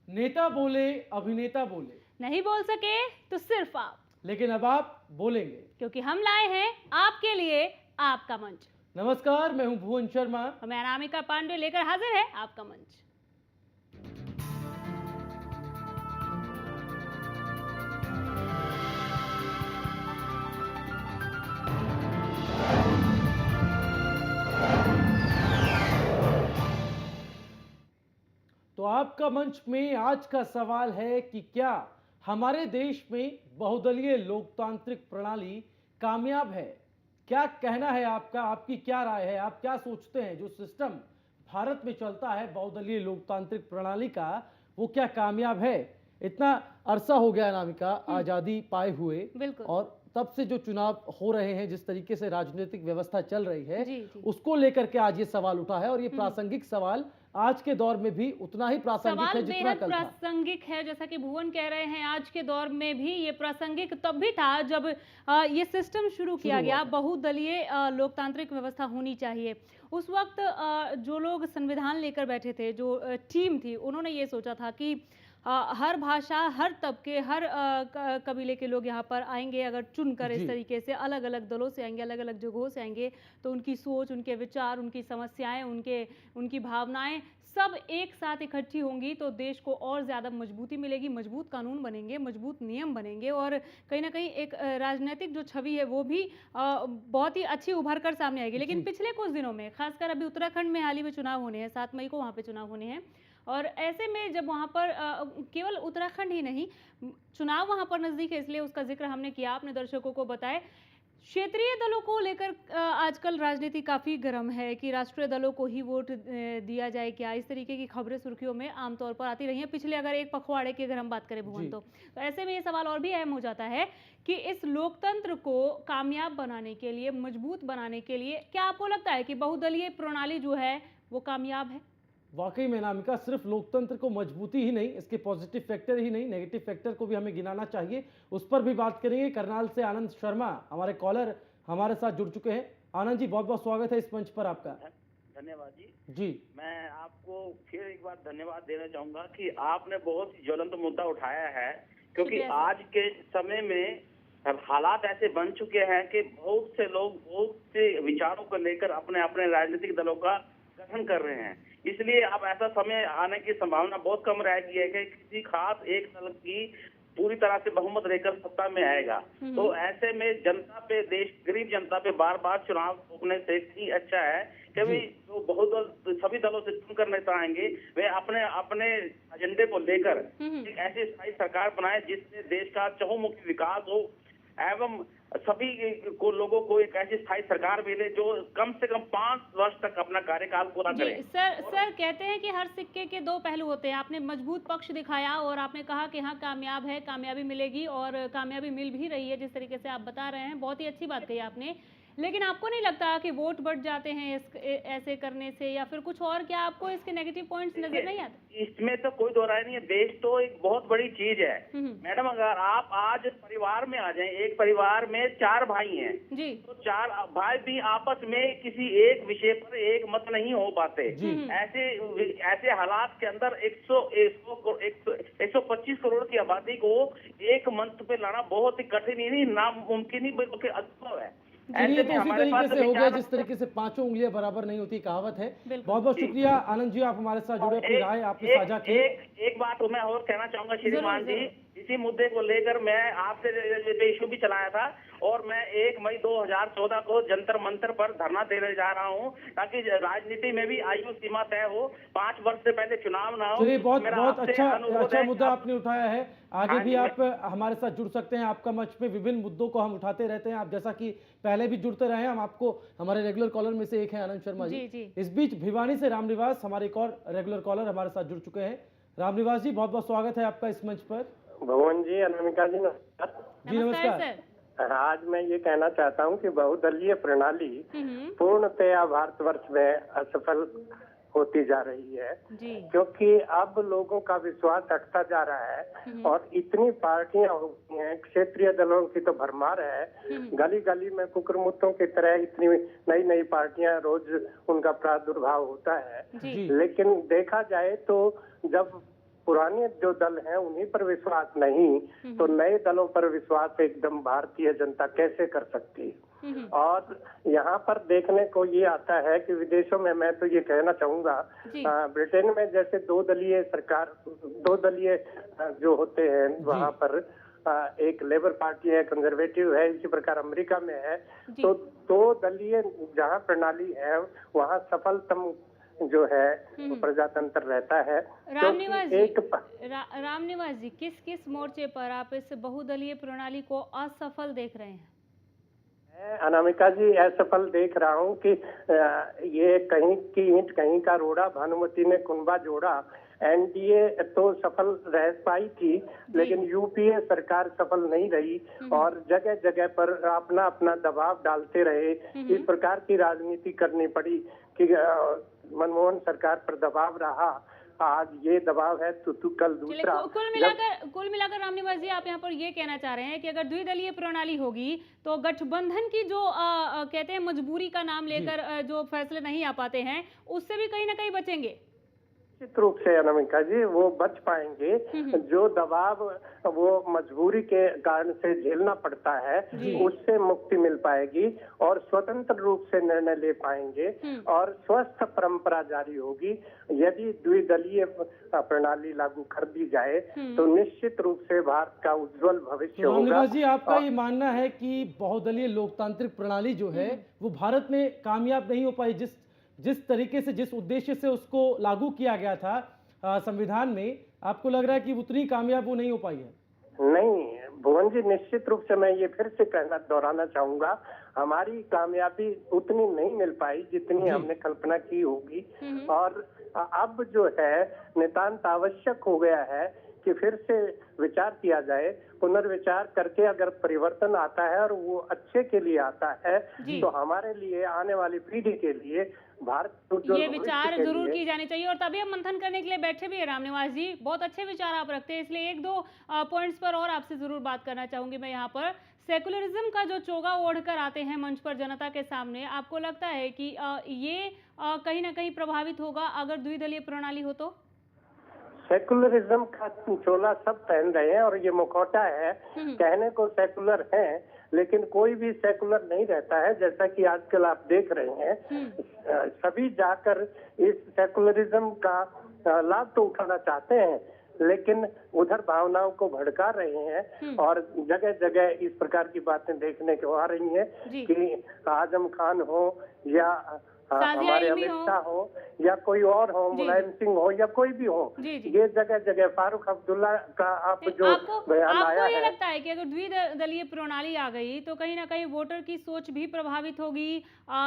नेता बोले, अभिनेता बोले, नहीं बोल सके तो सिर्फ आप, लेकिन अब आप बोलेंगे क्योंकि हम लाए हैं आपके लिए आपका मंच। नमस्कार, मैं हूं भुवन शर्मा और मैं अनामिका पांडे लेकर हाजिर है आपका मंच। तो आपका मंच में आज का सवाल है कि क्या हमारे देश में बहुदलीय लोकतांत्रिक प्रणाली कामयाब है? क्या कहना है आपका? आपकी क्या राय है? आप क्या सोचते हैं जो सिस्टम भारत में चलता है बहुदलीय लोकतांत्रिक प्रणाली का, वो क्या कामयाब है? इतना अरसा हो गया अनामिका आजादी पाए हुए, बिल्कुल। और तब से जो चुनाव हो रहे हैं, जिस तरीके से राजनीतिक व्यवस्था चल रही है, जी, जी। उसको लेकर के आज ये सवाल उठा है। और ये प्रासंगिक सवाल आज के दौर में भी उतना ही प्रासंगिक है सवाल जितना बेहद कल था। प्रासंगिक है, जैसा कि भुवन कह रहे हैं। आज के दौर में भी ये प्रासंगिक तब भी था जब ये सिस्टम शुरू किया गया। बहुदलीय लोकतांत्रिक व्यवस्था होनी चाहिए। उस वक्त जो लोग संविधान लेकर बैठे थे, जो टीम थी, उन्होंने ये सोचा था कि हर भाषा, हर तबके, हर कबीले के लोग यहाँ पर आएंगे। अगर चुनकर इस तरीके से अलग अलग दलों से आएंगे, अलग अलग जगहों से आएंगे, तो उनकी सोच, उनके विचार, उनकी समस्याएं, उनकी भावनाएं सब एक साथ इकट्ठी होंगी तो देश को और ज़्यादा मजबूती मिलेगी। मजबूत कानून बनेंगे, मजबूत नियम बनेंगे, और कहीं ना कहीं एक राजनीतिक जो छवि है वो भी बहुत ही अच्छी उभर कर सामने आएगी। लेकिन पिछले कुछ दिनों में, खासकर अभी उत्तराखंड में हाल ही में चुनाव होने हैं, 7 मई को वहाँ पे चुनाव होने हैं। और ऐसे में जब वहाँ पर केवल उत्तराखंड ही नहीं, चुनाव वहाँ पर नज़दीक है, इसलिए उसका जिक्र हमने किया, अपने दर्शकों को बताए। क्षेत्रीय दलों को लेकर आजकल राजनीति काफ़ी गर्म है कि राष्ट्रीय दलों को ही वोट दिया जाए क्या, इस तरीके की खबरें सुर्खियों में आमतौर पर आती रही हैं पिछले, अगर एक पखवाड़े की अगर हम बात करें भुवन, तो ऐसे में ये सवाल और भी अहम हो जाता है कि इस लोकतंत्र को कामयाब बनाने के लिए, मजबूत बनाने के लिए, क्या आपको लगता है कि बहुदलीय प्रणाली जो है वो कामयाब है? वाकई में अनामिका, सिर्फ लोकतंत्र को मजबूती ही नहीं, इसके पॉजिटिव फैक्टर ही नहीं, नेगेटिव फैक्टर को भी हमें गिनाना चाहिए। उस पर भी बात करेंगे। करनाल से आनंद शर्मा हमारे कॉलर हमारे साथ जुड़ चुके हैं। आनंद जी, बहुत बहुत स्वागत है इस मंच पर आपका। धन्यवाद जी। जी, मैं आपको फिर एक बार धन्यवाद देना चाहूंगा कि आपने बहुत ही ज्वलंत मुद्दा उठाया है, क्योंकि आज के समय में हालात ऐसे बन चुके हैं कि बहुत से लोग बहुत से विचारों को लेकर अपने अपने राजनीतिक दलों का गठन कर रहे हैं। इसलिए अब ऐसा समय आने की संभावना बहुत कम रह गई है कि किसी खास एक दल की पूरी तरह से बहुमत लेकर सत्ता में आएगा। तो ऐसे में जनता पे, देश गरीब जनता पे बार बार चुनाव थोपने से ही अच्छा है कि भाई जो बहुदल सभी दलों से चुनकर नेता आएंगे, वे अपने अपने एजेंडे को लेकर एक ऐसी स्थायी सरकार बनाए जिससे देश का चहुमुखी विकास हो एवं सभी को लोगों को एक ऐसी स्थायी सरकार मिले जो कम से कम 5 वर्ष तक अपना कार्यकाल पूरा करे। सर कहते हैं कि हर सिक्के के 2 पहलू होते हैं। आपने मजबूत पक्ष दिखाया और आपने कहा कि हाँ, कामयाब है, कामयाबी मिलेगी, और कामयाबी मिल भी रही है जिस तरीके से आप बता रहे हैं। बहुत ही अच्छी बात कही आपने। लेकिन आपको नहीं लगता कि वोट बढ़ जाते हैं ऐसे करने से, या फिर कुछ और? क्या आपको इसके नेगेटिव पॉइंट्स नजर नहीं आते? इसमें तो कोई दो राय नहीं है। देश तो एक बहुत बड़ी चीज है मैडम। अगर आप आज परिवार में आ जाएं, एक परिवार में 4 भाई हैं जी, तो 4 भाई भी आपस में किसी एक विषय पर एक मत नहीं हो पाते। ऐसे हालात के अंदर 125 करोड़ की आबादी को एक मंच पे लाना बहुत ही कठिन ही नहीं, नामुमकिन ही बल्कि असंभव है। चलिए, तो उसी तरीके से हो गया जिस तरीके से 5 उंगलियां बराबर नहीं होती, कहावत है। बहुत बहुत शुक्रिया आनंद जी, आप हमारे साथ जुड़े, अपनी राय आपने साझा की। एक बात मैं और कहना चाहूंगा श्रीमान जी, इसी मुद्दे को लेकर मैं आपसे इशू भी चलाया था और मैं 1 मई 2014 को जंतर मंतर पर धरना देने जा रहा हूं ताकि राजनीति में भी आयु सीमा तय हो, 5 वर्ष से पहले चुनाव ना हो। चलिए, बहुत मेरा बहुत आपसे अच्छा अनुरोध अच्छा है मुद्दा आपने उठाया है। आगे हाँ भी जी, आप हमारे साथ जुड़ सकते हैं। आपका मंच पे विभिन्न मुद्दों को हम उठाते रहते हैं। आप जैसा कि पहले भी जुड़ते रहे, हम आपको, हमारे रेगुलर कॉलर में से एक है आनंद शर्मा जी। जी। इस बीच भिवानी से रामनिवास, हमारे एक और रेगुलर कॉलर हमारे साथ जुड़ चुके हैं। रामनिवास जी, बहुत बहुत स्वागत है आपका इस मंच पर। भुवन जी, अनामिका जी, नमस्कार। जी नमस्कार सर। आज मैं ये कहना चाहता हूँ कि बहुदलीय प्रणाली पूर्णतया भारतवर्ष में असफल होती जा रही है जी। क्योंकि अब लोगों का विश्वास हटता जा रहा है और इतनी पार्टियां हो गई हैं, क्षेत्रीय दलों की तो भरमार है। गली गली में कुकुरमुत्तों की तरह इतनी नई नई पार्टियां रोज उनका प्रादुर्भाव होता है। जी। लेकिन देखा जाए तो जब पुराने जो दल हैं उन्हीं पर विश्वास नहीं तो नए दलों पर विश्वास एकदम भारतीय जनता कैसे कर सकती है। और यहाँ पर देखने को ये आता है कि विदेशों में, मैं तो ये कहना चाहूंगा, ब्रिटेन में जैसे दो दलीय सरकार, दो दलीय जो होते हैं वहाँ पर एक लेबर पार्टी है, कंजर्वेटिव है, इसी प्रकार अमेरिका में है। तो दो दलीय जहाँ प्रणाली है वहाँ सफलतम जो है प्रजातंत्र रहता है। रामनिवास जी, किस किस मोर्चे पर आप इस बहुदलीय प्रणाली को असफल देख रहे हैं? अनामिका जी, असफल देख रहा हूँ कि ये कहीं की ईंट कहीं का रोड़ा, भानुमति ने कुंभा जोड़ा। एनडीए तो सफल रह पाई थी लेकिन यूपीए सरकार सफल नहीं रही और जगह जगह पर अपना अपना दबाव डालते रहे। इस प्रकार की राजनीति करनी पड़ी कि मनमोहन सरकार पर दबाव रहा, आज ये दबाव है तो कल दूसरा। कुल मिलाकर रामनिवास जी, आप यहाँ पर ये कहना चाह रहे हैं कि अगर द्विदलीय प्रणाली होगी तो गठबंधन की जो कहते हैं मजबूरी का नाम लेकर जो फैसले नहीं आ पाते हैं, उससे भी कहीं ना कहीं बचेंगे। निश्चित रूप से अनामिका जी, वो बच पाएंगे। जो दबाव वो मजबूरी के कारण से झेलना पड़ता है उससे मुक्ति मिल पाएगी और स्वतंत्र रूप से निर्णय ले पाएंगे और स्वस्थ परंपरा जारी होगी। यदि द्विदलीय प्रणाली लागू कर दी जाए तो निश्चित रूप से भारत का उज्जवल भविष्य होगा। जी, आपका ये मानना है कि बहुदलीय लोकतांत्रिक प्रणाली जो है वो भारत में कामयाब नहीं हो पाई, जिस तरीके से, जिस उद्देश्य से उसको लागू किया गया था संविधान में, आपको लग रहा है कि उतनी कामयाब वो नहीं हो पाई है? नहीं भुवन जी, निश्चित रूप से मैं ये फिर से दोहराना चाहूंगा, हमारी कामयाबी उतनी नहीं मिल पाई जितनी हमने कल्पना की होगी। और अब जो है नितांत आवश्यक हो गया है कि फिर से विचार किया जाए, पुनर्विचार करके अगर परिवर्तन आता है और वो अच्छे के लिए आता है तो हमारे लिए, आने वाली पीढ़ी के लिए, भारत ये विचार जरूर की जानी चाहिए। और तभी हम मंथन करने के लिए बैठे भी है रामनिवास जी, बहुत अच्छे विचार आप रखते हैं, इसलिए एक दो पॉइंट्स पर और आपसे जरूर बात करना चाहूंगी मैं। यहाँ पर सेकुलरिज्म का जो चोगा ओढ़कर आते हैं मंच पर जनता के सामने, आपको लगता है कि ये कहीं ना कहीं प्रभावित होगा अगर द्विदलीय प्रणाली हो तो? सेकुलरिज्म का चोला सब पहन रहे हैं और ये मुखौटा है, कहने को सेकुलर है लेकिन कोई भी सेकुलर नहीं रहता है। जैसा कि आजकल आप देख रहे हैं, सभी जाकर इस सेकुलरिज्म का लाभ तो उठाना चाहते हैं लेकिन उधर भावनाओं को भड़का रहे हैं और जगह जगह इस प्रकार की बातें देखने को आ रही हैं कि आजम खान हो या हमारे अमित शाह हो या कोई और हो, मुलायम सिंह हो या कोई भी हो, ये जगह जगह फारूक अब्दुल्ला का आप जो बयान आया है। आपको ये लगता है कि अगर द्विदलीय प्रणाली आ गई तो कहीं ना कहीं वोटर की सोच भी प्रभावित होगी?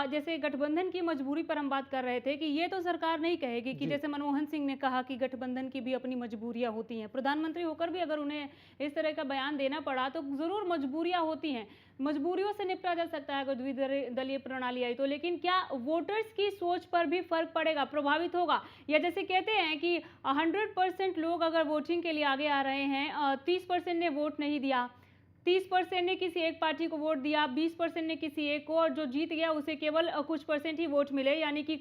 जैसे गठबंधन की मजबूरी पर हम बात कर रहे थे कि ये तो सरकार नहीं कहेगी कि जैसे मनमोहन सिंह ने कहा कि गठबंधन की भी अपनी मजबूरियां होती हैं, प्रधानमंत्री होकर भी अगर उन्हें इस तरह का बयान देना पड़ा तो जरूर मजबूरियां होती हैं, मजबूरियों से निपटा जा सकता है अगर द्विदलीय प्रणाली आई तो। लेकिन क्या वोटर्स की सोच पर भी फर्क पड़ेगा, प्रभावित होगा? या जैसे कहते हैं कि 100% लोग अगर वोटिंग के लिए आगे आ रहे हैं, 30% ने वोट नहीं दिया, 30% ने किसी एक पार्टी को वोट दिया, 20% ने किसी एक को, और जो जीत गया उसे केवल कुछ परसेंट ही वोट मिले, यानी कि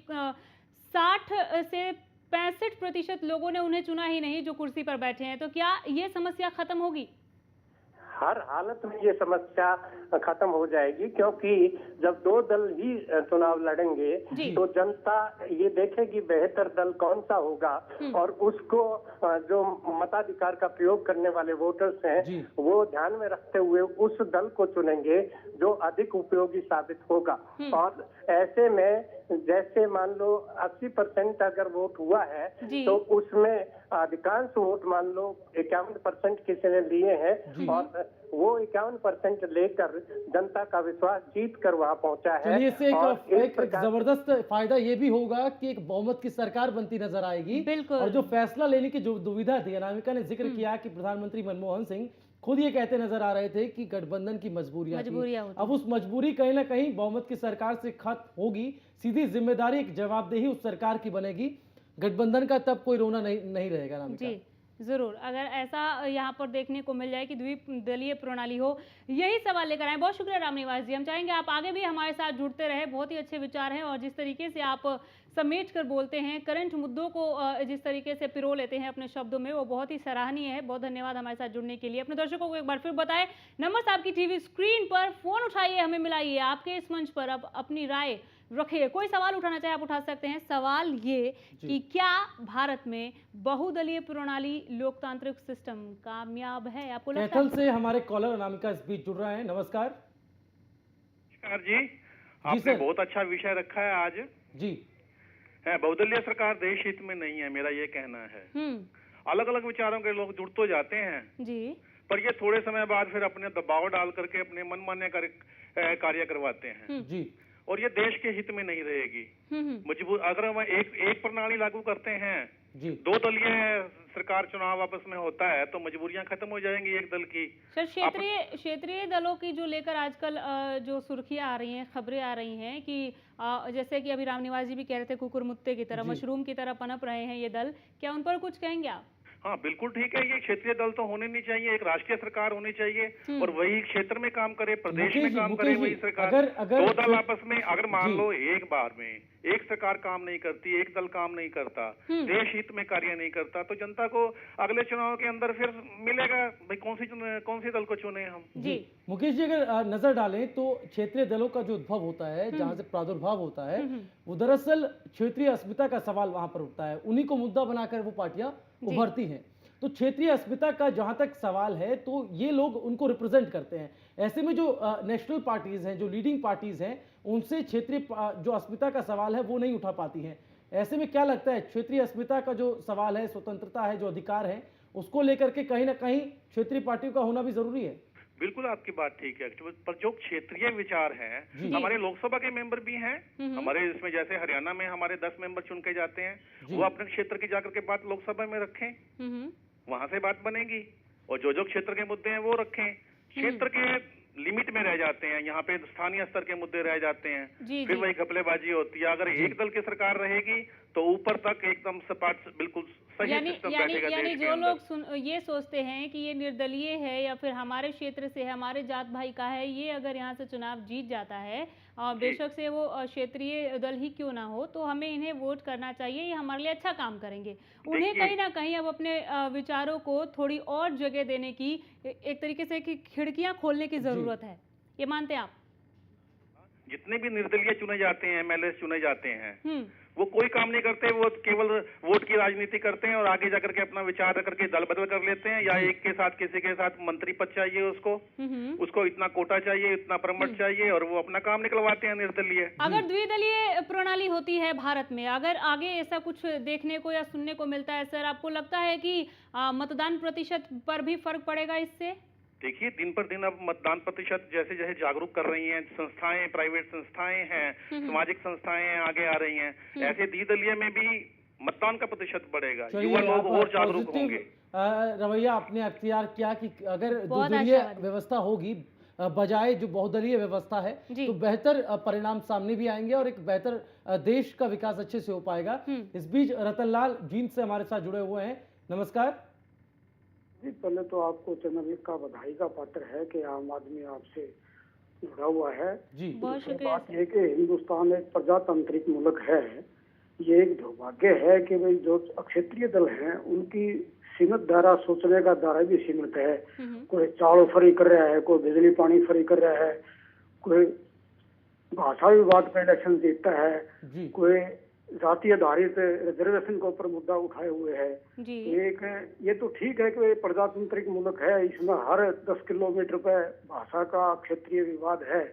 60 से 65% लोगों ने उन्हें चुना ही नहीं जो कुर्सी पर बैठे हैं। तो क्या ये समस्या खत्म होगी? हर हालत में ये समस्या खत्म हो जाएगी, क्योंकि जब दो दल ही चुनाव लड़ेंगे तो जनता ये देखेगी बेहतर दल कौन सा होगा, और उसको जो मताधिकार का प्रयोग करने वाले वोटर्स हैं वो ध्यान में रखते हुए उस दल को चुनेंगे जो अधिक उपयोगी साबित होगा। और ऐसे में जैसे मान लो 80% अगर वोट हुआ है तो उसमें अधिकांश वोट मान लो 51% किसी ने लिए हैं, और वो 51% लेकर जनता का विश्वास जीत कर वहां पहुंचा है। चलिए, इससे एक जबरदस्त फायदा ये भी होगा कि एक बहुमत की सरकार बनती नजर आएगी। और जो फैसला लेने की जो दुविधा थी, अनामिका ने जिक्र किया कि प्रधानमंत्री मनमोहन सिंह खुद ये कहते नजर आ रहे थे कि गठबंधन की मजबूरियां थी। अब उस मजबूरी कहीं ना कहीं बहुमत की सरकार से खत्म होगी, सीधी जिम्मेदारी एक जवाबदेही उस सरकार की बनेगी, गठबंधन का तब कोई रोना नहीं रहेगा। अनामिका जी जरूर, अगर ऐसा यहाँ पर देखने को मिल जाए कि द्विदलीय प्रणाली हो, यही सवाल लेकर आए। बहुत शुक्रिया रामनिवास जी, हम चाहेंगे आप आगे भी हमारे साथ जुड़ते रहे। बहुत ही अच्छे विचार हैं और जिस तरीके से आप समेट कर बोलते हैं, करंट मुद्दों को जिस तरीके से पिरो लेते हैं अपने शब्दों में, वो बहुत ही सराहनीय है। बहुत धन्यवाद हमारे साथ जुड़ने के लिए। अपने दर्शकों को एक बार फिर बताएं, नंबर आपकी टीवी स्क्रीन पर, फोन उठाइए, हमें मिलाइए, आपके इस मंच पर अब अपनी राय रखिए। कोई सवाल उठाना चाहे आप उठा सकते हैं। सवाल ये कि क्या भारत में बहुदलीय प्रणाली लोकतांत्रिक सिस्टम कामयाब है? आपको लगता है? से हमारे कॉलर अनामिका इस बीच जुड़ रहे हैं। नमस्कार। नमस्कार जी, आपने बहुत अच्छा विषय रखा है आज जी। है, बहुदलीय सरकार देश हित में नहीं है, मेरा ये कहना है। अलग अलग विचारों के लोग जुड़ तो जाते हैं जी, पर ये थोड़े समय बाद फिर अपने दबाव डाल करके अपने मनमाने कार्य करवाते हैं जी, और ये देश के हित में नहीं रहेगी। मजबूर अगर हम एक प्रणाली लागू करते हैं, दो दलीय सरकार चुनाव आपस में होता है, तो मजबूरियां खत्म हो जाएंगी एक दल की। सर, क्षेत्रीय दलों की जो लेकर आजकल जो सुर्खियां आ रही हैं, खबरें आ रही हैं कि जैसे कि अभी रामनिवास जी भी कह रहे थे, कुकुरमुत्ते की तरह, मशरूम की तरह पनप रहे हैं ये दल, क्या उन पर कुछ कहेंगे आप? हाँ बिल्कुल ठीक है, ये क्षेत्रीय दल तो होने नहीं चाहिए, एक राष्ट्रीय सरकार होनी चाहिए और वही क्षेत्र में काम करे, प्रदेश में काम करे वही सरकार। अगर दो दल आपस में अगर मान लो एक बार में एक सरकार काम नहीं करती, एक दल काम नहीं करता, देश हित में कार्य नहीं करता, तो जनता को अगले चुनाव के अंदर फिर मिलेगा भाई कौन सी दल को चुने हम। जी मुकेश जी, अगर नजर डालें तो क्षेत्रीय दलों का जो उद्भव होता है, जहां से प्रादुर्भाव होता है, वो दरअसल क्षेत्रीय अस्मिता का सवाल वहां पर उठता है, उन्हीं को मुद्दा बनाकर वो पार्टियां उभरती हैं। तो क्षेत्रीय अस्मिता का जहां तक सवाल है, तो ये लोग उनको रिप्रेजेंट करते हैं। ऐसे में जो नेशनल पार्टीज हैं, जो लीडिंग पार्टीज हैं, उनसे क्षेत्रीय जो अस्मिता का सवाल है वो नहीं उठा पाती हैं। ऐसे में क्या लगता है, क्षेत्रीय अस्मिता का जो सवाल है, स्वतंत्रता है, जो अधिकार है, उसको लेकर के कहीं ना कहीं क्षेत्रीय पार्टियों का होना भी जरूरी है? बिल्कुल आपकी बात ठीक है, पर जो क्षेत्रीय विचार है, हमारे लोकसभा के मेंबर भी हैं, हमारे इसमें जैसे हरियाणा में हमारे 10 मेंबर चुन के जाते हैं, वो अपने क्षेत्र की जाकर के बात लोकसभा में रखें, वहां से बात बनेगी, और जो क्षेत्र के मुद्दे हैं वो रखें। क्षेत्र के लिमिट में रह जाते हैं, यहाँ पे स्थानीय स्तर के मुद्दे रह जाते हैं, फिर वही घपलेबाजी होती है। अगर एक दल की सरकार रहेगी तो ऊपर तक एकदम सपाट बिल्कुल सही सिस्टम बैठेगा। यानी जो लोग ये सोचते हैं कि ये निर्दलीय है या फिर हमारे क्षेत्र से, हमारे जात भाई का है, ये अगर यहाँ से चुनाव जीत जाता है, बेशक से वो क्षेत्रीय दल ही क्यों ना हो, तो हमें इन्हें वोट करना चाहिए, ये हमारे लिए अच्छा काम करेंगे। उन्हें कहीं ना कहीं अब अपने विचारों को थोड़ी और जगह देने की, एक तरीके से कि खिड़कियां खोलने की जरूरत है, ये मानते हैं आप? जितने भी निर्दलीय चुने जाते हैं, एमएलए चुने जाते हैं, वो कोई काम नहीं करते, वो केवल वोट की राजनीति करते हैं और आगे जाकर के अपना विचार रख करके दल बदल कर लेते हैं, या एक के साथ किसी के साथ मंत्री पद चाहिए उसको इतना कोटा चाहिए, इतना प्रमोट चाहिए, और वो अपना काम निकलवाते हैं निर्दलीय। अगर द्विदलीय प्रणाली होती है भारत में, अगर आगे ऐसा कुछ देखने को या सुनने को मिलता है सर, आपको लगता है कि मतदान प्रतिशत पर भी फर्क पड़ेगा इससे? देखिए, दिन पर दिन अब मतदान प्रतिशत जैसे जैसे जागरूक कर रही हैं संस्थाएं, प्राइवेट संस्थाएं हैं, सामाजिक संस्थाएं आगे आ रही हैं, ऐसे द्विदलीय में भी मतदान का प्रतिशत बढ़ेगा, युवा लोग और जागरूक होंगे। रवैया आपने अख्तियार किया कि अगर द्विदलीय व्यवस्था होगी बजाय जो बहुदलीय व्यवस्था है, तो बेहतर परिणाम सामने भी आएंगे और एक बेहतर देश का विकास अच्छे से हो पाएगा। इस बीच रतनलाल जींद से हमारे साथ जुड़े हुए हैं। नमस्कार जी। पहले तो आपको चैनल का बधाई का पात्र है कि आम आदमी आपसे जुड़ा हुआ है जी। बहुत शुक्रिया। बात यह कि हिंदुस्तान एक प्रजातांत्रिक मुल्क है, ये एक दुर्भाग्य है कि भाई जो क्षेत्रीय दल हैं उनकी सीमित दायरा, सोचने का दायरा भी सीमित है। कोई चावल फ्री कर रहा है, कोई बिजली पानी फ्री कर रहा है, कोई भाषा विवाद पे इलेक्शन जीतता है, कोई जाति आधारित रिजर्वेशन के ऊपर मुद्दा उठाए हुए है। एक ये तो ठीक है कि प्रजातांत्रिक मुल्क है, इसमें हर 10 किलोमीटर पे भाषा का क्षेत्रीय विवाद है,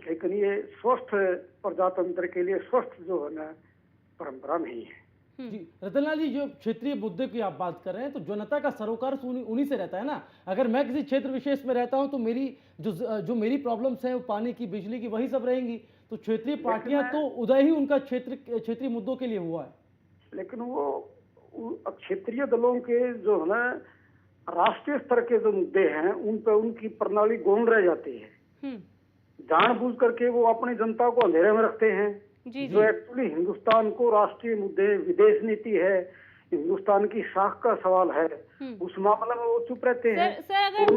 लेकिन ये स्वस्थ प्रजातंत्र के लिए स्वस्थ जो है ना परंपरा नहीं है। जी रतनलाल जी, जो क्षेत्रीय मुद्दे की आप बात कर रहे हैं, तो जनता का सरोकार उन्हीं से रहता है ना। अगर मैं किसी क्षेत्र विशेष में रहता हूं तो मेरी जो मेरी प्रॉब्लम्स हैं वो पानी की, बिजली की, वही सब रहेंगी। तो क्षेत्रीय पार्टियां तो उदय ही उनका क्षेत्रीय मुद्दों के लिए हुआ है। लेकिन वो क्षेत्रीय दलों के जो है ना राष्ट्रीय स्तर के जो मुद्दे हैं उन पर उनकी प्रणाली गौण रह जाती है। जानबूझ करके वो अपनी जनता को अंधेरे में रखते हैं। जो एक्चुअली हिंदुस्तान को राष्ट्रीय मुद्दे, विदेश नीति है, हिंदुस्तान की साख का सवाल है, उस मामले में वो चुप रहते हैं। सर अगर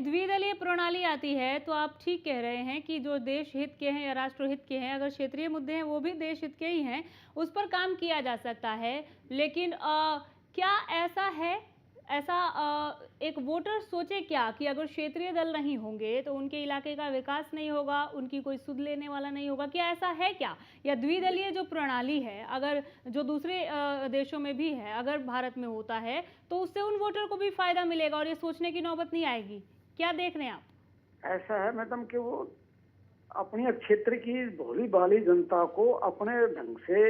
द्विदलीय प्रणाली आती है तो आप ठीक कह रहे हैं कि जो देश हित के हैं या राष्ट्र हित के हैं, अगर क्षेत्रीय मुद्दे हैं वो भी देश हित के ही हैं, उस पर काम किया जा सकता है। लेकिन क्या ऐसा एक वोटर सोचे क्या कि अगर क्षेत्रीय दल नहीं होंगे तो उनके इलाके का विकास नहीं होगा, उनकी कोई सुध लेने वाला नहीं होगा? क्या ऐसा है क्या? या द्विदलीय जो प्रणाली है, अगर जो दूसरे देशों में भी है, अगर भारत में होता है तो उससे उन वोटर को भी फायदा मिलेगा और ये सोचने की नौबत नहीं आएगी? क्या देख रहे हैं आप? ऐसा है मैडम कि वो अपने क्षेत्र की भोली भाली जनता को अपने ढंग से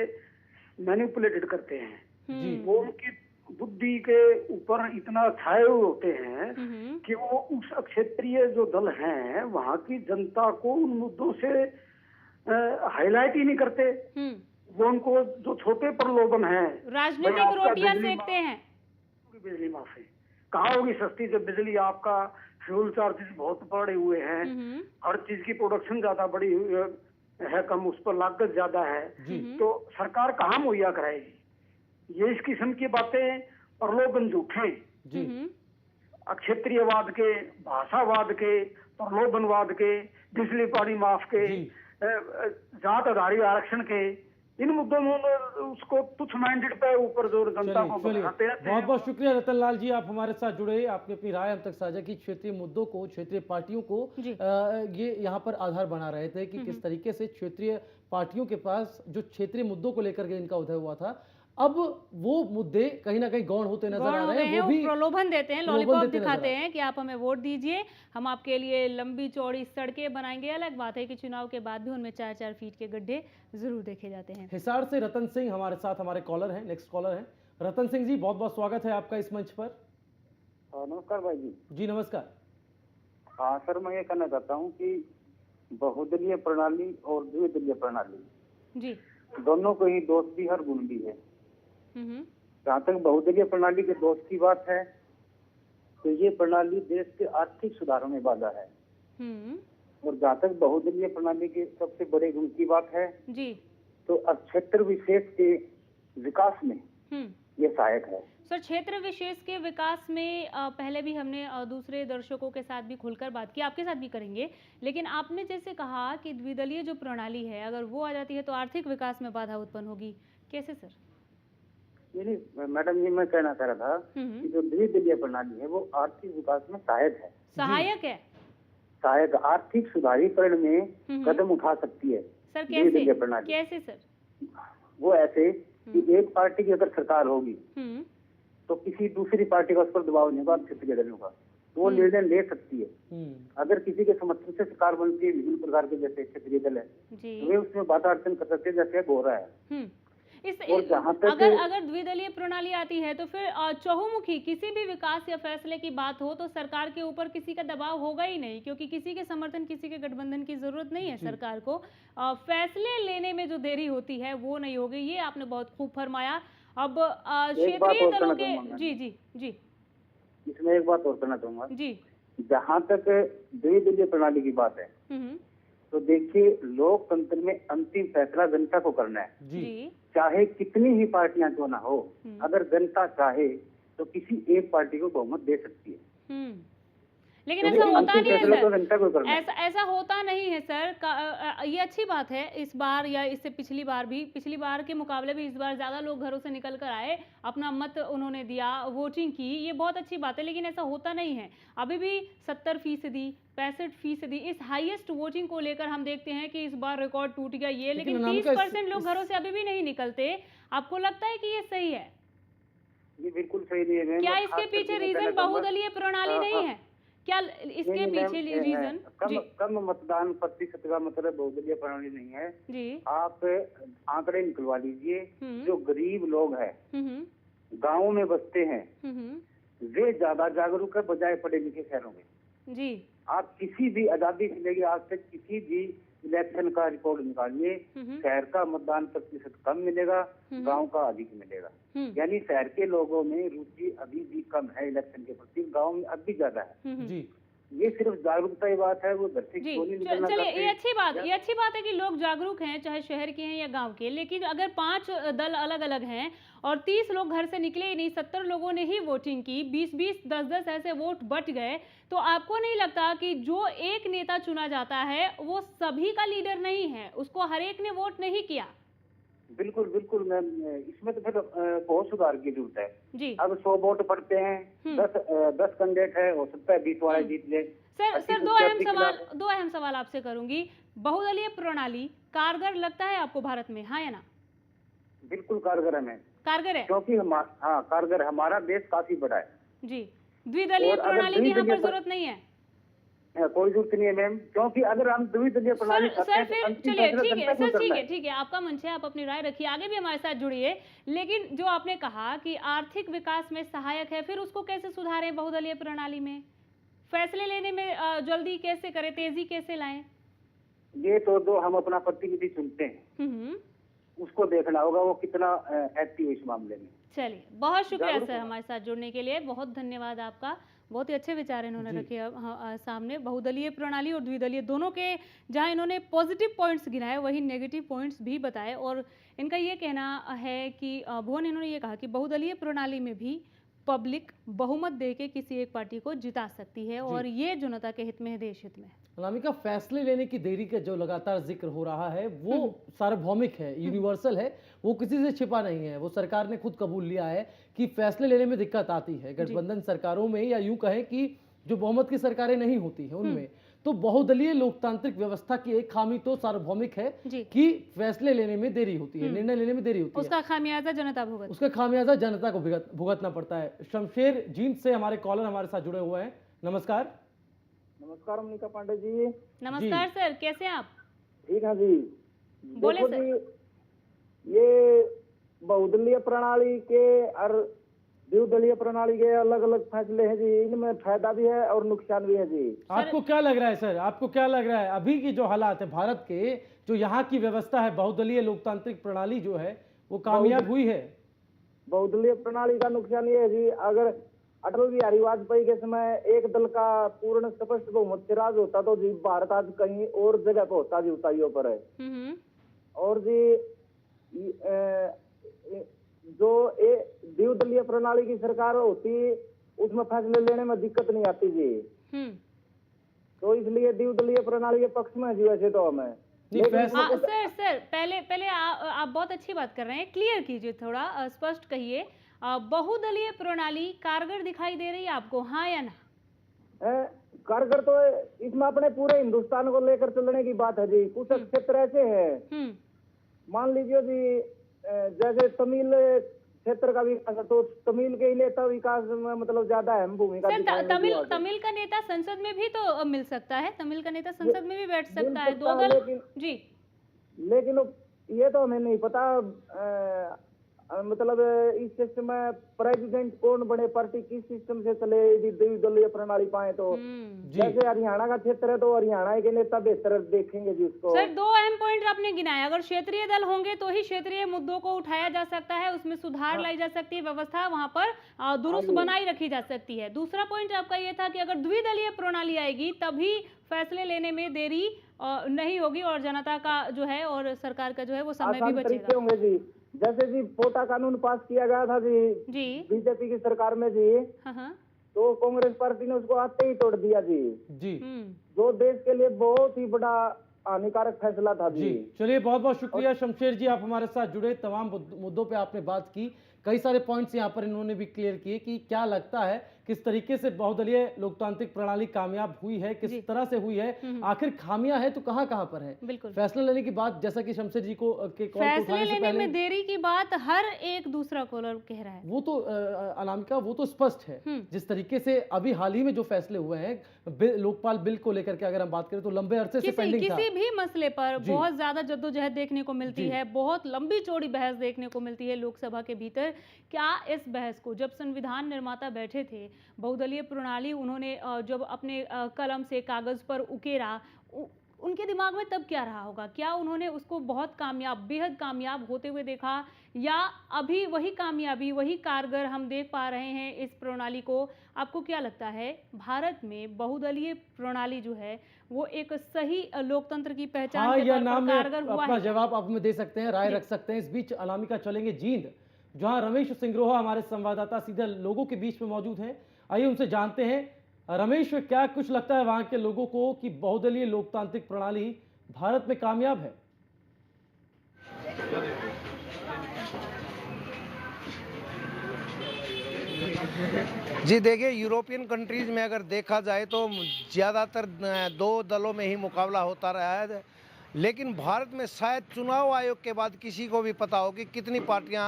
मैनिपुलेटेड करते हैं। वो उनकी बुद्धि के ऊपर इतना छाए हुए होते हैं कि वो उस क्षेत्रीय जो दल हैं वहाँ की जनता को उन मुद्दों से हाईलाइट ही नहीं करते। वो उनको जो छोटे प्रलोभन है, राजनीतिक रोटियां सेकते हैं। बिजली माफी कहाँ होगी सस्ती जब बिजली आपका फ्यूल चार्जेस बहुत बढ़े हुए हैं, हर चीज की प्रोडक्शन ज्यादा बढ़ी हुई है, कम उस पर लागत ज्यादा है, तो सरकार कहाँ मुहैया कराएगी? ये इस किस्म की बातें प्रलोभन झूठे क्षेत्रीयवाद के, भाषावाद के, प्रलोभनवाद के, बिजली पानी माफ के, जात आधारित आरक्षण के, इन मुद्दों में उसको तुच्छ माइंडेड पे ऊपर जो जनता को बताते हैं। बहुत बहुत शुक्रिया रतनलाल जी, आप हमारे साथ जुड़े, आपने अपनी राय हम तक साझा की। क्षेत्रीय मुद्दों को, क्षेत्रीय पार्टियों को ये यहाँ पर आधार बना रहे थे कि किस तरीके से क्षेत्रीय पार्टियों के पास जो क्षेत्रीय मुद्दों को लेकर के इनका उदय हुआ था, अब वो मुद्दे कहीं ना कहीं गौण होते नजर आ रहे हैं। वो भी प्रलोभन देते हैं, लॉलीपॉप दिखाते हैं कि आप हमें वोट दीजिए, हम आपके लिए लंबी चौड़ी सड़कें बनाएंगे। अलग बात है कि चुनाव के बाद भी उनमें 4-4 फीट के गड्ढे जरूर देखे जाते हैं। हिसार से रतन सिंह हमारे साथ, हमारे कॉलर हैं, नेक्स्ट कॉलर हैं। रतन सिंह जी, बहुत बहुत स्वागत है आपका इस मंच पर। नमस्कार भाई जी। जी नमस्कार। हाँ सर, मैं ये कहना चाहता हूँ कि बहुदलीय प्रणाली और द्विदलीय प्रणाली जी दोनों को ही दोष भी हर गुण भी है। जहाँ तक बहुदलीय प्रणाली के दोष की बात है तो ये प्रणाली देश के आर्थिक सुधारों में बाधा है। और जहाँ तक बहुदलीय प्रणाली के सबसे बड़े गुण की बात है जी, तो अब क्षेत्र विशेष के विकास में ये सहायक है। सर, क्षेत्र विशेष के विकास में पहले भी हमने दूसरे दर्शकों के साथ भी खुलकर बात की, आपके साथ भी करेंगे, लेकिन आपने जैसे कहा कि द्विदलीय जो प्रणाली है अगर वो आ जाती है तो आर्थिक विकास में बाधा उत्पन्न होगी, कैसे सर? नहीं मैडम, ये मैं कहना चाह रहा था कि जो द्विदलीय प्रणाली है वो आर्थिक विकास में सहायक है। सहायक है, सहायक आर्थिक सुधारीकरण में कदम उठा सकती है सर। कैसे प्रणाली? कैसे सर? वो ऐसे कि एक पार्टी की अगर सरकार होगी तो किसी दूसरी पार्टी का उस पर दबाव नहीं होगा क्षेत्रीय दलों का, तो वो निर्णय ले सकती है। अगर किसी के समर्थन से सरकार बनती है, विभिन्न प्रकार के जैसे क्षेत्रीय दल है, तो वे उसमें बाधा अर्चन कर सकते हैं, जैसे हो रहा है। अगर द्विदलीय प्रणाली आती है तो फिर चहुमुखी किसी भी विकास या फैसले की बात हो तो सरकार के ऊपर किसी का दबाव होगा ही नहीं, क्योंकि किसी के समर्थन, किसी के गठबंधन की जरूरत नहीं है सरकार को। फैसले लेने में जो देरी होती है वो नहीं होगी, ये आपने बहुत खूब फरमाया। अब क्षेत्रीय दलों के जी जी जी इसमें एक बात और करना चाहूंगा जी। जहाँ तक द्विदलीय प्रणाली की बात है तो देखिए, लोकतंत्र में अंतिम फैसला जनता को करना है जी। चाहे कितनी ही पार्टियां क्यों ना हो। अगर जनता चाहे तो किसी एक पार्टी को बहुमत दे सकती है। लेकिन ऐसा होता नहीं है तो जनता को करना है। ऐसा होता नहीं है सर। ये अच्छी बात है, इस बार या इससे पिछली बार के मुकाबले भी इस बार ज्यादा लोग घरों से निकल कर आए, अपना मत उन्होंने दिया, वोटिंग की, ये बहुत अच्छी बात है। लेकिन ऐसा होता नहीं है, अभी भी 70%, 65% इस हाईएस्ट वोटिंग को लेकर हम देखते हैं कि इस बार रिकॉर्ड टूट गया ये, लेकिन 30% लोग घरों से अभी भी नहीं निकलते। आपको लगता है कि ये सही है? ये बिल्कुल सही नहीं है। क्या इसके पीछे रीजन बहुदलीय प्रणाली नहीं है? क्या इसके पीछे रीजन? कम मतदान प्रतिशत का मतलब बहुदलीय प्रणाली नहीं है जी। आप आंकड़े निकलवा लीजिए, जो गरीब लोग हैं, गाँव में बसते हैं, वे ज्यादा जागरूक है बजाय पढ़े लिखे शहरों में। जी। आप किसी भी आजादी मिलेगी आज तक किसी भी इलेक्शन का रिकॉर्ड निकालिए, शहर का मतदान प्रतिशत कम मिलेगा, गांव का अधिक मिलेगा। यानी शहर के लोगों में रुचि अभी भी कम है इलेक्शन के प्रति, गांव में अब भी ज्यादा है। जी। ये सिर्फ जागरूकता की बात है, वो घर से जी। क्यों नहीं निकलना चलिए, चाहते? ये अच्छी बात है कि लोग जागरूक हैं, चाहे शहर के हैं या गांव के। लेकिन अगर 5 दल अलग अलग हैं और 30 लोग घर से निकले ही नहीं, 70 लोगों ने ही वोटिंग की, 20-20, 10-10 ऐसे वोट बट गए, तो आपको नहीं लगता कि जो एक नेता चुना जाता है वो सभी का लीडर नहीं है, उसको हर एक ने वोट नहीं किया? बिल्कुल बिल्कुल मैम, इसमें तो फिर बहुत सुधार की जरूरत है जी। अब 100 वोट पड़ते हैं, 10 कैंडिडेट है, हो सकता है 20 वाले जीत ले। सर दो अहम सवाल आपसे करूंगी। बहुदलीय प्रणाली कारगर लगता है आपको भारत में, हाँ या ना? बिल्कुल कारगर है मैम, कारगर है, क्योंकि कारगर, हमारा देश काफी बड़ा है जी। द्विदलीय प्रणाली की यहाँ पर जरूरत नहीं है, कोई जरूरत नहीं है मैम, क्योंकि अगर हम द्विदलीय प्रणाली सर फिर चलिए, ठीक है, आपका मंच है, आप अपनी राय रखिए, आगे भी हमारे साथ जुड़िए। लेकिन जो आपने कहा कि आर्थिक विकास में सहायक है, फिर उसको कैसे सुधारें बहुदलीय प्रणाली में? फैसले लेने में जल्दी कैसे करें, तेजी कैसे लाएं? ये तो हम अपना प्रतिनिधि चुनते हैं, उसको देखना होगा वो कितना एक्टिव इस मामले में। चलिए, बहुत शुक्रिया सर हमारे साथ जुड़ने के लिए, बहुत धन्यवाद आपका। बहुत ही अच्छे विचार इन्होंने रखे सामने। बहुदलीय प्रणाली और द्विदलीय दोनों के जहां इन्होंने पॉजिटिव पॉइंट्स गिनाए, वही नेगेटिव पॉइंट्स भी बताए। और इनका ये कहना है कि भुवन, इन्होंने ये कहा कि बहुदलीय प्रणाली में भी पब्लिक बहुमत देके किसी एक पार्टी को जिता सकती है, और ये जनता के हित में है, देश हित में। अनामिका, फैसले लेने की देरी का जो लगातार जिक्र हो रहा है वो सार्वभौमिक है, यूनिवर्सल है, वो किसी से छिपा नहीं है। वो सरकार ने खुद कबूल लिया है कि फैसले लेने में दिक्कत आती है गठबंधन सरकारों में, या यूं कहें कि जो बहुमत की सरकारें नहीं होती हैं उनमें। तो बहुदलीय लोकतांत्रिक व्यवस्था की एक खामी तो सार्वभौमिक है कि फैसले लेने में देरी होती है, निर्णय लेने में देरी होती है, उसका खामियाजा जनता को भुगतना पड़ता है। शमशेर जींद से हमारे कॉलर हमारे साथ जुड़े हुए हैं। नमस्कार। नमस्कार अमनिका पांडे जी। नमस्कार सर, कैसे हैं आप? ठीक है जी। बोले सर। ये बहुदलीय प्रणाली के और द्विदलीय प्रणाली के अलग अलग फैसले हैं जी, इनमें फायदा भी है और नुकसान भी है जी। आपको क्या लग रहा है सर, आपको क्या लग रहा है अभी की जो हालात है भारत के, जो यहाँ की व्यवस्था है, बहुदलीय लोकतांत्रिक प्रणाली जो है वो कामयाब हुई है? बहुदलीय प्रणाली का नुकसान ये है जी, अगर अटल बिहारी वाजपेयी के समय एक दल का पूर्ण स्पष्ट बहुमत से राज होता तो जी भारत आज कहीं और जगह पे होता जी, ऊंचाइयों पर है। और जी जो द्विदलीय प्रणाली की सरकार होती उसमें फैसले लेने में दिक्कत नहीं आती जी, तो इसलिए द्विदलीय प्रणाली के पक्ष में जी वैसे तो हमें। सर पहले आप बहुत अच्छी बात कर रहे हैं, क्लियर कीजिए, थोड़ा स्पष्ट कहिए। बहुदलीय प्रणाली कारगर दिखाई दे रही है आपको, हाँ या ना? कारगर तो इसमें अपने पूरे हिंदुस्तान को लेकर चलने की बात है जी। कुछ क्षेत्र ऐसे हैं, मान लीजिए जी, जैसे तमिल क्षेत्र का विकास है तो तमिल के नेता विकास में मतलब ज्यादा अहम भूमिका। तमिल का नेता संसद में भी तो मिल सकता है, तमिल का नेता संसद में भी बैठ सकता है, 2 दल जी। लेकिन ये तो हमें नहीं पता मतलब इस सिस्टम में प्रेसिडेंट कौन बने, पार्टी किस सिस्टम से चले, यदि द्विदलीय प्रणाली पाए तो। जैसे हरियाणा का क्षेत्र है तो हरियाणा के नेता बेहतर देखेंगे जी उसको। सर 2 अहम पॉइंट आपने गिनाया, अगर क्षेत्रीय दल होंगे तो ही क्षेत्रीय मुद्दों को उठाया जा सकता है, उसमें सुधार लाई जा सकती है, व्यवस्था वहां पर दुरुस्त बनाई रखी जा सकती है। दूसरा पॉइंट आपका ये था कि अगर द्विदलीय प्रणाली आएगी तभी फैसले लेने में देरी नहीं होगी और जनता का जो है और सरकार का जो है वो समय भी बचेगा। जैसे जी पोटा कानून पास किया गया था जी बीजेपी की सरकार में जी, तो कांग्रेस पार्टी ने उसको आते ही तोड़ दिया जी। जो देश के लिए बहुत ही बड़ा हानिकारक फैसला था जी। चलिए, बहुत बहुत शुक्रिया शमशेर जी, आप हमारे साथ जुड़े, तमाम मुद्दों पे आपने बात की, कई सारे पॉइंट्स यहाँ पर इन्होंने भी क्लियर किए कि क्या लगता है किस तरीके से बहुदलीय लोकतांत्रिक प्रणाली कामयाब हुई है, किस तरह से हुई है, आखिर खामियां है तो कहाँ कहाँ पर है। फैसला लेने की बात, जैसा कि शमशेर जी को फैसले लेने में देरी की बात हर एक दूसरा कॉलर कह रहा है, वो तो अनामिका वो तो स्पष्ट है। जिस तरीके से अभी हाल ही में जो फैसले हुए हैं लोकपाल बिल को लेकर के अगर हम बात करें तो लंबे अरसे से पेंडिंग था। किसी भी मसले पर बहुत ज्यादा जद्दोजहद देखने को मिलती है, बहुत लंबी चौड़ी बहस देखने को मिलती है लोकसभा के भीतर। क्या इस बहस को जब संविधान निर्माता बैठे थे, बहुदलीय प्रणाली उन्होंने जब अपने कलम से कागज पर उकेरा, उनके दिमाग में तब क्या रहा होगा? क्या उन्होंने उसको बहुत कामयाब, बेहद कामयाब होते हुए देखा, या अभी वही कामयाबी, वही कारगर हम देख पा रहे हैं इस प्रणाली को? आपको क्या लगता है, भारत में बहुदलीय प्रणाली जो है वो एक सही लोकतंत्र की पहचान के तौर पर कारगर हुआ है? अपना जवाब आप हमें दे सकते हैं, राय रख सकते हैं। इस बीच अनामिका चलेंगे जींद, जहां रमेश सिंगरोहा हमारे संवाददाता सीधे लोगों के बीच में मौजूद हैं। आइए उनसे जानते हैं। रमेश, क्या कुछ लगता है वहां के लोगों को कि बहुदलीय लोकतांत्रिक प्रणाली भारत में कामयाब है? जी देखिए, यूरोपियन कंट्रीज में अगर देखा जाए तो ज़्यादातर दो दलों में ही मुकाबला होता रहा है, लेकिन भारत में शायद चुनाव आयोग के बाद किसी को भी पता हो कि कितनी पार्टियां,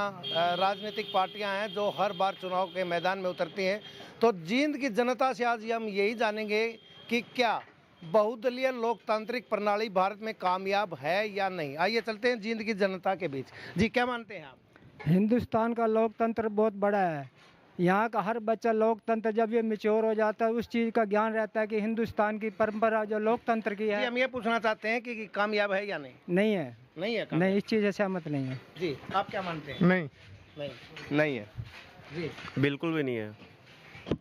राजनीतिक पार्टियां हैं जो हर बार चुनाव के मैदान में उतरती हैं। तो जींद की जनता से आज हम यही जानेंगे कि क्या बहुदलीय लोकतांत्रिक प्रणाली भारत में कामयाब है या नहीं। आइए चलते हैं जींद की जनता के बीच। जी, क्या मानते हैं आप? हिंदुस्तान का लोकतंत्र बहुत बड़ा है। यहाँ का हर बच्चा लोकतंत्र जब ये मैच्योर हो जाता है उस चीज़ का ज्ञान रहता है कि हिंदुस्तान की परंपरा जो लोकतंत्र की है। हम ये पूछना चाहते हैं कि कामयाब है या नहीं? नहीं है, नहीं है, नहीं, इस चीज़ से सहमत नहीं है। जी, आप क्या मानते हैं? नहीं, नहीं, नहीं है जी, बिल्कुल भी नहीं है।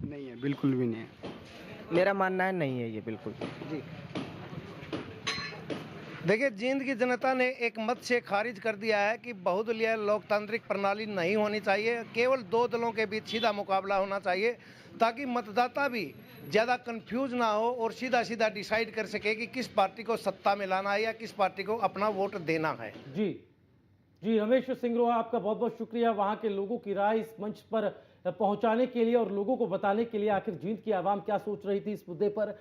नहीं है, बिल्कुल भी नहीं है। मेरा मानना है नहीं है ये बिल्कुल जी। देखिए, जींद की जनता ने एक मत से खारिज कर दिया है कि बहुदलीय लोकतांत्रिक प्रणाली नहीं होनी चाहिए, केवल दो दलों के बीच सीधा मुकाबला होना चाहिए, ताकि मतदाता भी ज़्यादा कंफ्यूज ना हो और सीधा सीधा डिसाइड कर सके कि किस पार्टी को सत्ता में लाना है या किस पार्टी को अपना वोट देना है। जी जी, रमेश सिंगरोहा, आपका बहुत बहुत शुक्रिया वहाँ के लोगों की राय इस मंच पर पहुँचाने के लिए और लोगों को बताने के लिए आखिर जींद की आवाम क्या सोच रही थी इस मुद्दे पर।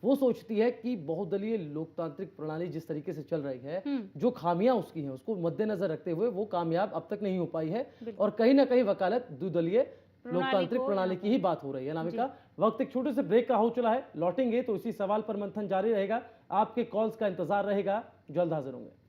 वो सोचती है कि बहुदलीय लोकतांत्रिक प्रणाली जिस तरीके से चल रही है, जो खामियां उसकी हैं उसको मद्देनजर रखते हुए वो कामयाब अब तक नहीं हो पाई है, और कहीं ना कहीं वकालत द्विदलीय लोकतांत्रिक प्रणाली की ही बात हो रही है। अनामिका, वक्त एक छोटे से ब्रेक का हो चला है, लौटेंगे तो इसी सवाल पर मंथन जारी रहेगा। आपके कॉल्स का इंतजार रहेगा, जल्द हाजिर होंगे।